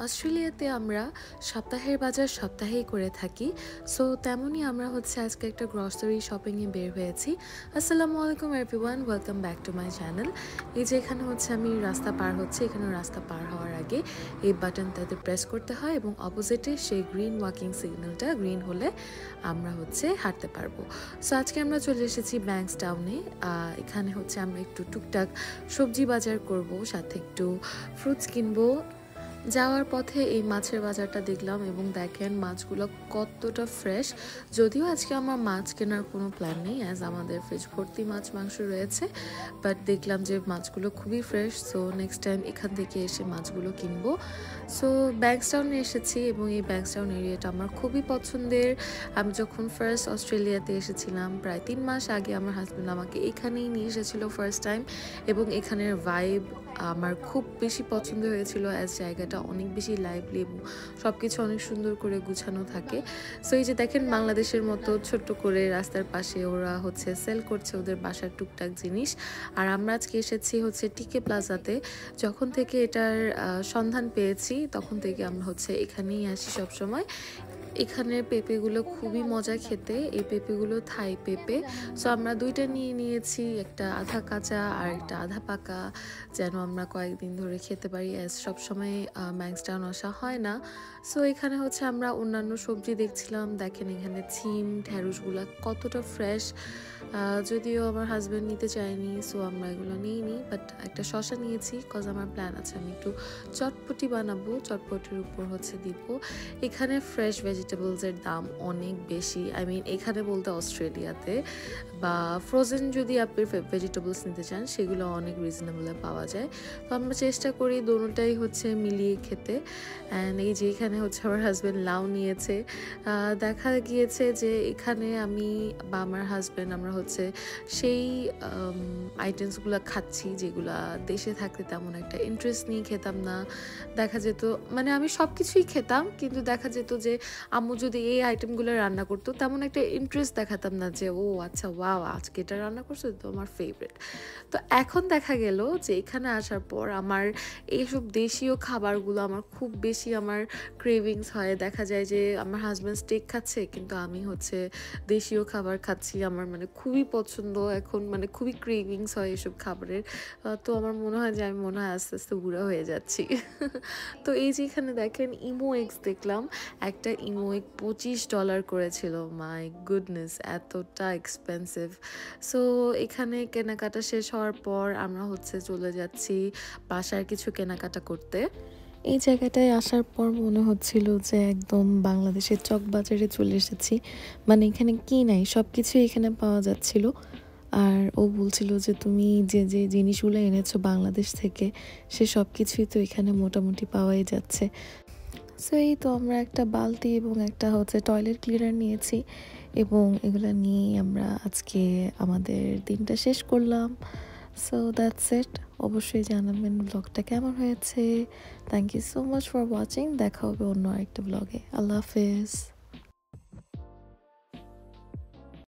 অস্ট্রেলিয়াতে আমরা সপ্তাহের বাজার সপ্তাহেই করে থাকি। সো তেমনই আমরা হচ্ছে আজকে একটা গ্রসারি শপিংয়ে বের হয়েছি। আসসালামু আলাইকুম everyone, welcome back to my channel. এই যে এখানে হচ্ছে আমি রাস্তা পার হচ্ছে, এখানে রাস্তা পার হওয়ার আগে এই বাটনটাতে প্রেস করতে হয় এবং অপোজিটে সেই গ্রিন ওয়াকিং সিগন্যালটা গ্রিন হলে আমরা হচ্ছে হাঁটতে পারবো। সো আজকে আমরা চলে এসেছি ব্যাংকসটাউনে। এখানে হচ্ছে আমরা একটু টুকটাক সবজি বাজার করব, সাথে একটু ফ্রুটস কিনবো। যাওয়ার পথে এই মাছের বাজারটা দেখলাম এবং দেখেন মাছগুলো কতটা ফ্রেশ। যদিও আজকে আমার মাছ কেনার কোনো প্ল্যান নেই, অ্যাজ আমাদের ফ্রিজ ভর্তি মাছ মাংস রয়েছে, বাট দেখলাম যে মাছগুলো খুবই ফ্রেশ। সো নেক্সট টাইম এখান থেকে এসে মাছগুলো কিনবো। সো ব্যাংকসটাউনে এসেছি এবং এই ব্যাংকসটাউন এরিয়াটা আমার খুবই পছন্দের। আমি যখন ফার্স্ট অস্ট্রেলিয়াতে এসেছিলাম প্রায় 3 মাস আগে, আমার হাজব্যান্ড আমাকে এখানেই নিয়ে এসেছিল ফার্স্ট টাইম, এবং এখানের ভাইব আমার খুব বেশি পছন্দ হয়েছিল, অ্যাজ জায়গাটা অনেক বেশি লাইভলি এবং সব কিছু অনেক সুন্দর করে গুছানো থাকে। সো এই যে দেখেন বাংলাদেশের মতো ছোট্ট করে রাস্তার পাশে ওরা হচ্ছে সেল করছে ওদের বাসার টুকটাক জিনিস। আর আমরা আজকে এসেছি হচ্ছে টিকে প্লাজাতে। যখন থেকে এটার সন্ধান পেয়েছি তখন থেকে আমরা হচ্ছে এখানেই আসি সবসময়। এখানের পেঁপেগুলো খুবই মজা খেতে, এই পেঁপেগুলো থাই পেঁপে। সো আমরা দুইটা নিয়ে নিয়েছি, একটা আধা কাঁচা আর একটা আধা পাকা, যেন আমরা কয়েকদিন ধরে খেতে পারি, অ্যাজ সবসময় ব্যাংকসটাউন আসা হয় না। সো এখানে হচ্ছে আমরা অন্যান্য সবজি দেখছিলাম। দেখেন এখানে ছিম ঢেঁড়সগুলো কতটা ফ্রেশ। যদিও আমার হাজব্যান্ড নিতে চায়নি, সো আমরা এগুলো নিইনি, বাট একটা শসা নিয়েছি কজ আমার প্ল্যান আছে আমি একটু চটপটি বানাবো, চটপটির উপর হচ্ছে দিব। এখানে ফ্রেশ ভেজিটেবলসের দাম অনেক বেশি, আই মিন এখানে বলতে অস্ট্রেলিয়াতে, বা ফ্রোজেন যদি আপনি ভেজিটেবলস নিতে চান সেগুলো অনেক রিজনেবলে পাওয়া যায়। তো আমরা চেষ্টা করি দোনোটাই হচ্ছে মিলিয়ে খেতে। অ্যান্ড এই যে এখানে হচ্ছে আমার হাজব্যান্ড লাউ নিয়েছে। দেখা গিয়েছে যে এখানে আমি বা আমার হাজব্যান্ড আমরা হচ্ছে সেই আইটেমসগুলো খাচ্ছি যেগুলা দেশে থাকতে তেমন একটা ইন্টারেস্ট নিয়ে খেতাম না। দেখা যেত মানে আমি সব কিছুই খেতাম, কিন্তু দেখা যেত যে আম্মু যদি এই আইটেমগুলো রান্না করতো তেমন একটা ইন্টারেস্ট দেখাতাম না, যে ও আচ্ছা ওয়াও আজকে এটা রান্না করছো তো আমার ফেভারিট। তো এখন দেখা গেল যে এখানে আসার পর আমার এইসব দেশীয় খাবারগুলো আমার খুব বেশি আমার ক্রেভিংস হয়। দেখা যায় যে আমার হাজব্যান্ড স্টেক খাচ্ছে কিন্তু আমি হচ্ছে দেশীয় খাবার খাচ্ছি, আমার মানে খুবই পছন্দ এখন, মানে খুবই ক্রেভিংস হয় এসব খাবারের। তো আমার মনে হয় যে আমি মনে হয় আস্তে আস্তে বুড়া হয়ে যাচ্ছি। তো এই যে এখানে দেখেন ইমো এগস দেখলাম, একটা ইমো এগ $25 করেছিল। মাই গুডনেস, এতটা এক্সপেন্সিভ। সো এখানে কেনাকাটা শেষ হওয়ার পর আমরা হচ্ছে চলে যাচ্ছি বাসার কিছু কেনাকাটা করতে। এই জায়গাটায় আসার পর মনে হচ্ছিল যে একদম বাংলাদেশের চকবাজারে চলে এসেছি। মানে এখানে কি নাই সব কিছুই এখানে পাওয়া যাচ্ছিল। আর ও বলছিল যে তুমি যে যে জিনিসগুলো এনেছো বাংলাদেশ থেকে সে সব কিছুই তো এখানে মোটামুটি পাওয়াই যাচ্ছে। সো এই তো আমরা একটা বালতি এবং একটা হচ্ছে টয়লেট ক্লিনার নিয়েছি, এবং এগুলো নিয়েই আমরা আজকে আমাদের দিনটা শেষ করলাম। So that's it. অবশ্যই জানাবেন ব্লগটা কেমন হয়েছে। Thank you so much for watching. দেখা হবে অন্য আরেকটা ব্লগে। আল্লাহ হাফেজ।